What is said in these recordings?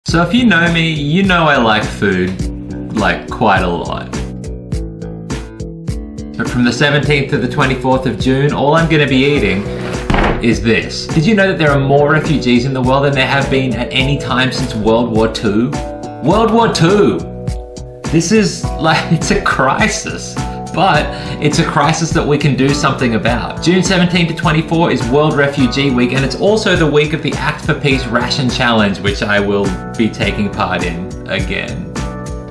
So if you know me, you know I like food, like, quite a lot. But from the 17th to the 24th of June, all I'm gonna be eating is this. Did you know that there are more refugees in the world than there have been at any time since World War II? World War II! This is like, it's a crisis. But it's a crisis that we can do something about. June 17 to 24 is World Refugee Week, and it's also the week of the Act for Peace Ration Challenge, which I will be taking part in again,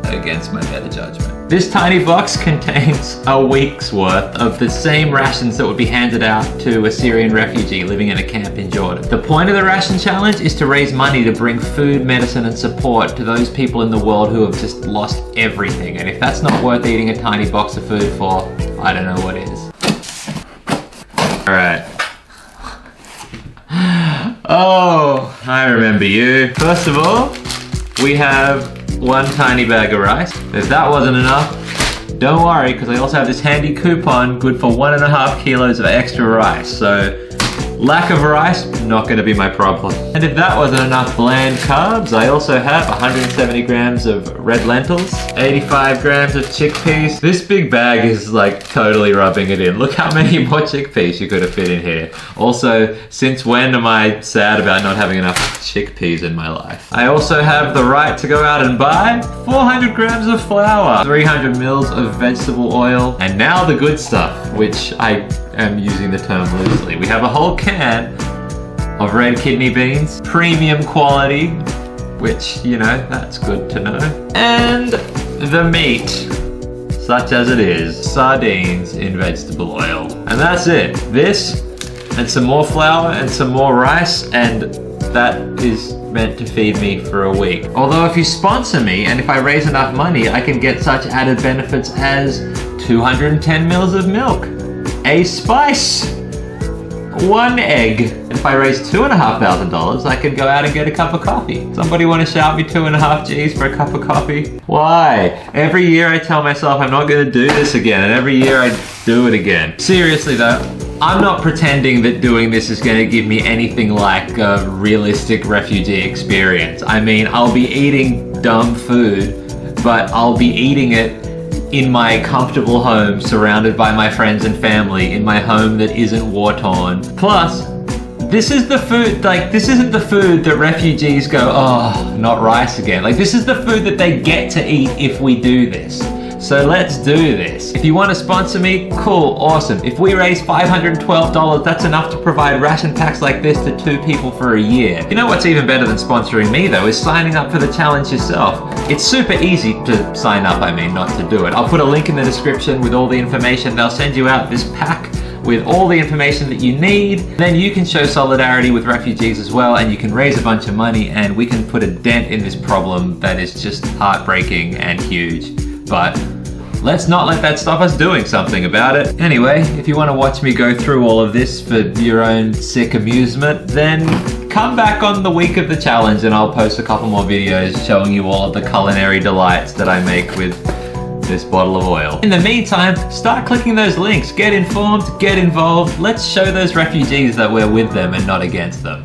against my better judgment. This tiny box contains a week's worth of the same rations that would be handed out to a Syrian refugee living in a camp in Jordan. The point of the Ration Challenge is to raise money to bring food, medicine, and support to those people in the world who have just lost everything. And if that's not worth eating a tiny box of food for, I don't know what is. Alright. Oh, I remember you. First of all, we have one tiny bag of rice. If that wasn't enough, don't worry, because I also have this handy coupon good for 1.5 kilos of extra rice. So lack of rice, not going to be my problem. And if that wasn't enough bland carbs, I also have 170 grams of red lentils, 85 grams of chickpeas. This big bag is like totally rubbing it in. Look how many more chickpeas you could have fit in here. Also, since when am I sad about not having enough chickpeas in my life? I also have the right to go out and buy 400 grams of flour, 300 mils of vegetable oil, and now the good stuff, which I am using the term loosely. We have a whole can of red kidney beans, premium quality, which, you know, that's good to know. And the meat, such as it is, sardines in vegetable oil. And that's it. This, and some more flour, and some more rice, and that is meant to feed me for a week. Although if you sponsor me, and if I raise enough money, I can get such added benefits as 210 mils of milk, a spice, 1 egg. If I raise $2,500, I can go out and get a cup of coffee. Somebody want to shout me 2.5 G's for a cup of coffee? Why? Every year I tell myself I'm not going to do this again, and every year I do it again. Seriously though, I'm not pretending that doing this is going to give me anything like a realistic refugee experience. I mean, I'll be eating dumb food, but I'll be eating it in my comfortable home, surrounded by my friends and family, in my home that isn't war-torn. Plus, this is the food, like, this isn't the food that refugees go, oh, not rice again. Like, this is the food that they get to eat if we do this. So let's do this. If you want to sponsor me, cool, awesome. If we raise $512, that's enough to provide ration packs like this to 2 people for a year. You know what's even better than sponsoring me though, is signing up for the challenge yourself. It's super easy to sign up, I mean, not to do it. I'll put a link in the description with all the information. They'll send you out this pack with all the information that you need. Then you can show solidarity with refugees as well, and you can raise a bunch of money, and we can put a dent in this problem that is just heartbreaking and huge. But let's not let that stop us doing something about it. Anyway, if you want to watch me go through all of this for your own sick amusement, then come back on the week of the challenge and I'll post a couple more videos showing you all of the culinary delights that I make with this bottle of oil. In the meantime, start clicking those links. Get informed, get involved. Let's show those refugees that we're with them and not against them.